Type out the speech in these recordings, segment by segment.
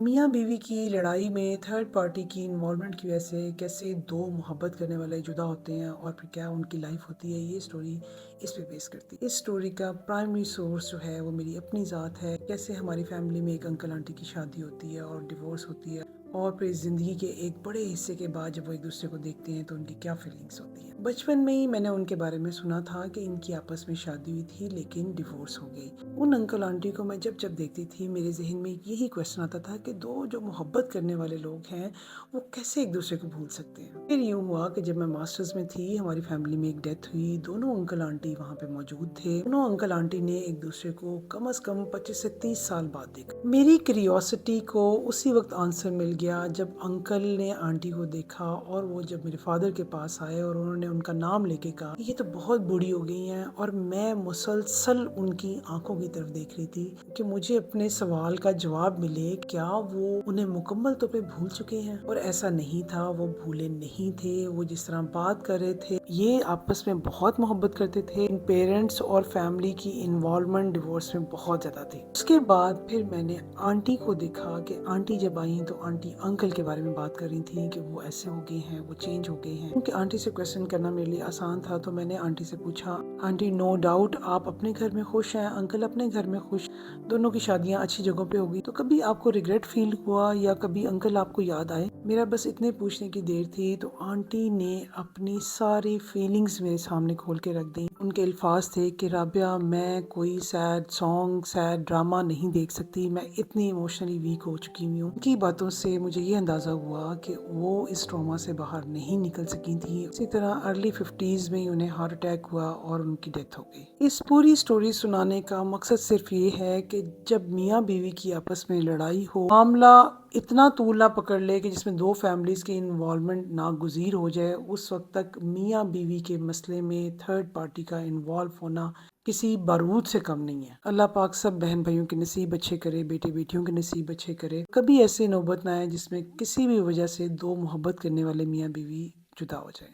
मियाँ बीवी की लड़ाई में थर्ड पार्टी की इन्वॉल्वमेंट की वजह से कैसे दो मोहब्बत करने वाले जुदा होते हैं और फिर क्या उनकी लाइफ होती है, ये स्टोरी इस पे बेस करती है। इस स्टोरी का प्राइमरी सोर्स जो है वो मेरी अपनी ज़ात है। कैसे हमारी फैमिली में एक अंकल आंटी की शादी होती है और डिवोर्स होती है, और फिर ज़िंदगी के एक बड़े हिस्से के बाद जब वो एक दूसरे को देखते हैं तो उनकी क्या फीलिंग्स होती है। बचपन में ही मैंने उनके बारे में सुना था कि इनकी आपस में शादी हुई थी लेकिन डिवोर्स हो गई। उन अंकल आंटी को मैं जब जब देखती थी मेरे जहन में यही क्वेश्चन आता था कि दो जो मोहब्बत करने वाले लोग हैं वो कैसे एक दूसरे को भूल सकते हैं। फिर यूँ हुआ कि जब मैं मास्टर्स में थी हमारी फैमिली में एक डेथ हुई। दोनों अंकल आंटी वहाँ पे मौजूद थे। दोनों अंकल आंटी ने एक दूसरे को कम से कम 25 से 30 साल बाद देखा। मेरी क्यूरियोसिटी को उसी वक्त आंसर मिल गया जब अंकल ने आंटी को देखा और वो जब मेरे फादर के पास आए और उन्होंने उनका नाम लेके कहा ये तो बहुत बूढ़ी हो गई हैं, और मैं मुसलसल उनकी आंखों की तरफ देख रही थी कि मुझे अपने सवाल का जवाब मिले क्या वो उन्हें मुकम्मल तौर पे भूल चुके हैं। और ऐसा नहीं था, वो भूले नहीं थे। वो जिस तरह बात कर रहे थे, ये आपस में बहुत मोहब्बत करते थे। पेरेंट्स और फैमिली की इन्वॉल्वमेंट डिवोर्स में बहुत ज्यादा थी। उसके बाद फिर मैंने आंटी को देखा कि आंटी जब आई तो आंटी अंकल के बारे में बात कर रही थी कि वो ऐसे हो गए हैं, वो चेंज हो गए हैं। क्योंकि आंटी से क्वेश्चन करना मेरे लिए आसान था तो मैंने आंटी से पूछा, आंटी नो डाउट आप अपने घर में खुश हैं, अंकल अपने घर में खुश, दोनों की शादियां अच्छी जगहों पे होगी, तो कभी आपको रिग्रेट फील हुआ या कभी अंकल आपको याद आए? मेरा बस इतने पूछने की देर थी तो आंटी ने अपनी सारी फीलिंग्स मेरे सामने खोल के रख दी। उनके अल्फाज थे कि राबिया मैं कोई सैड सॉन्ग सैड ड्रामा नहीं देख सकती, मैं इतनी इमोशनली वीक हो चुकी हुई हूँ। उनकी बातों से मुझे ये अंदाजा हुआ कि वो इस ट्रॉमा से बाहर नहीं निकल सकी थी। इसी तरह अर्ली 50s में ही उन्हें हार्ट अटैक हुआ और उनकी डेथ हो गई। इस पूरी स्टोरी सुनाने का मकसद सिर्फ ये है कि जब मियाँ बीवी की आपस में लड़ाई हो, मामला इतना तूल ना पकड़ ले कि जिसमें दो फैमिलीज की इन्वॉल्वमेंट नागुजीर हो जाए, उस वक्त तक मियाँ बीवी के मसले में थर्ड पार्टी का इन्वॉल्व होना किसी बारूद से कम नहीं है। अल्लाह पाक सब बहन भाइयों के नसीब अच्छे करे, बेटे बेटियों के नसीब अच्छे करे। कभी ऐसे नौबत ना आए जिसमें किसी भी वजह से दो मोहब्बत करने वाले मियाँ बीवी जुदा हो जाए।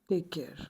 Take care.